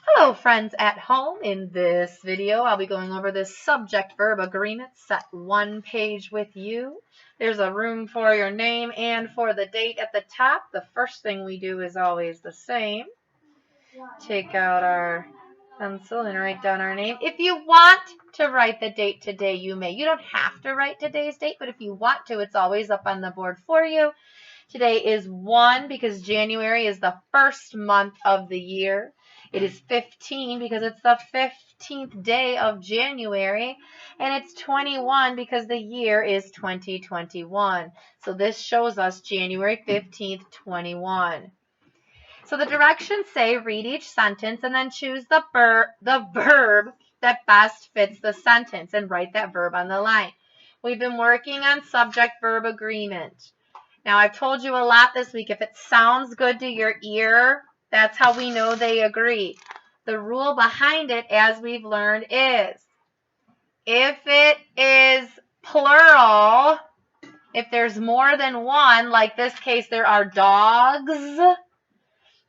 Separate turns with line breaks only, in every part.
Hello friends at home. In this video I'll be going over this subject-verb agreement set one page with you. There's a room for your name and for the date at the top. The first thing we do is always the same. Take out our pencil and write down our name. If you want to write the date today, you may. You don't have to write today's date, but if you want to, it's always up on the board for you. Today is 1 because January is the first month of the year. It is 15 because it's the 15th day of January. And it's 21 because the year is 2021. So this shows us January 15th, 21. So the directions say read each sentence and then choose the verb that best fits the sentence and write that verb on the line. We've been working on subject-verb agreement. Now, I've told you a lot this week. If it sounds good to your ear, that's how we know they agree. The rule behind it, as we've learned, is if it is plural, if there's more than one, like this case, there are dogs,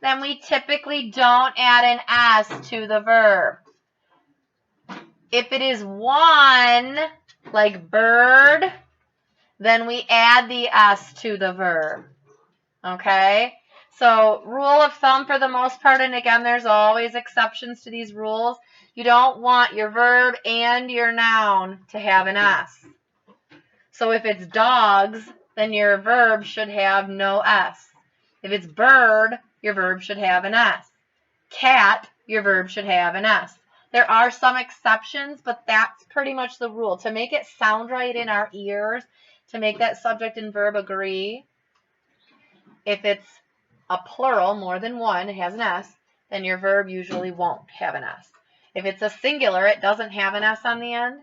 then we typically don't add an S to the verb. If it is one, like bird, then we add the S to the verb, okay? So rule of thumb for the most part, and again, there's always exceptions to these rules. You don't want your verb and your noun to have an S. So if it's dogs, then your verb should have no S. If it's bird, your verb should have an S. Cat, your verb should have an S. There are some exceptions, but that's pretty much the rule. To make it sound right in our ears, to make that subject and verb agree, if it's a plural, more than one, it has an S, then your verb usually won't have an S. If it's a singular, it doesn't have an S on the end,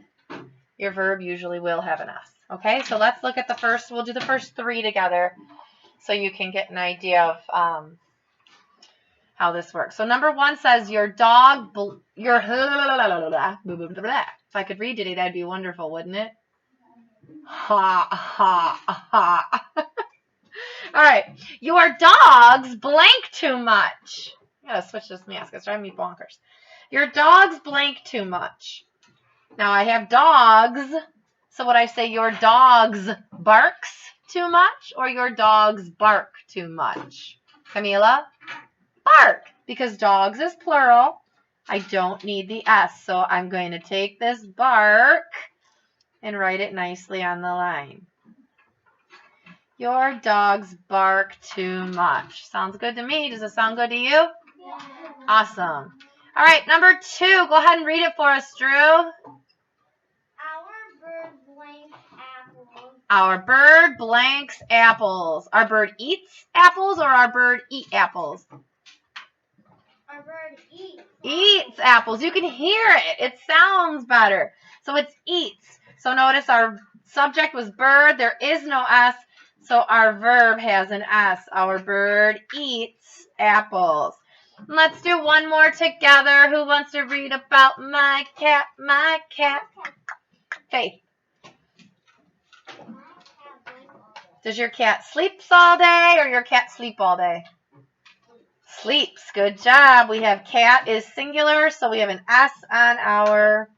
your verb usually will have an S. Okay, so let's look at the first, we'll do the first three together so you can get an idea of how this works. So number one says, your dog, if I could read today, that'd be wonderful, wouldn't it? Ha, ha, ha. All right. Your dogs blank too much. I gotta switch this mask. It's driving me bonkers. Your dogs blank too much. Now I have dogs. So would I say your dogs barks too much or your dogs bark too much? Camila? Bark. Because dogs is plural. I don't need the S. So I'm going to take this bark and write it nicely on the line. Your dogs bark too much. Sounds good to me. Does it sound good to you? Yeah. Awesome. All right, number two. Go ahead and read it for us, Drew.
Our bird blanks apples.
Our bird blanks apples. Our bird eats apples or our bird eat apples?
Our bird eats.
Eats apples. You can hear it. It sounds better. So it's eats. So notice our subject was bird. There is no S. So our verb has an S. Our bird eats apples. Let's do one more together. Who wants to read about my cat? My cat. Faith. Does your cat sleeps all day or your cat sleep all day? Sleeps. Good job. We have cat is singular, so we have an S on our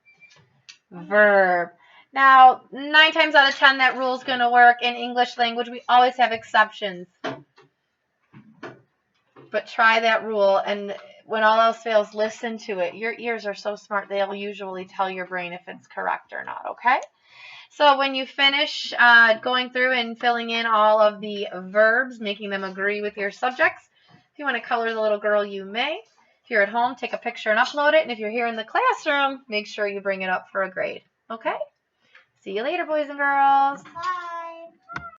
verb. Now, 9 times out of 10, that rule is going to work. In English language, we always have exceptions. But try that rule, and when all else fails, listen to it. Your ears are so smart, they'll usually tell your brain if it's correct or not, okay? So when you finish going through and filling in all of the verbs, making them agree with your subjects, if you want to color the little girl, you may. If you're at home, take a picture and upload it. And if you're here in the classroom, make sure you bring it up for a grade, okay? See you later, boys and girls.
Bye.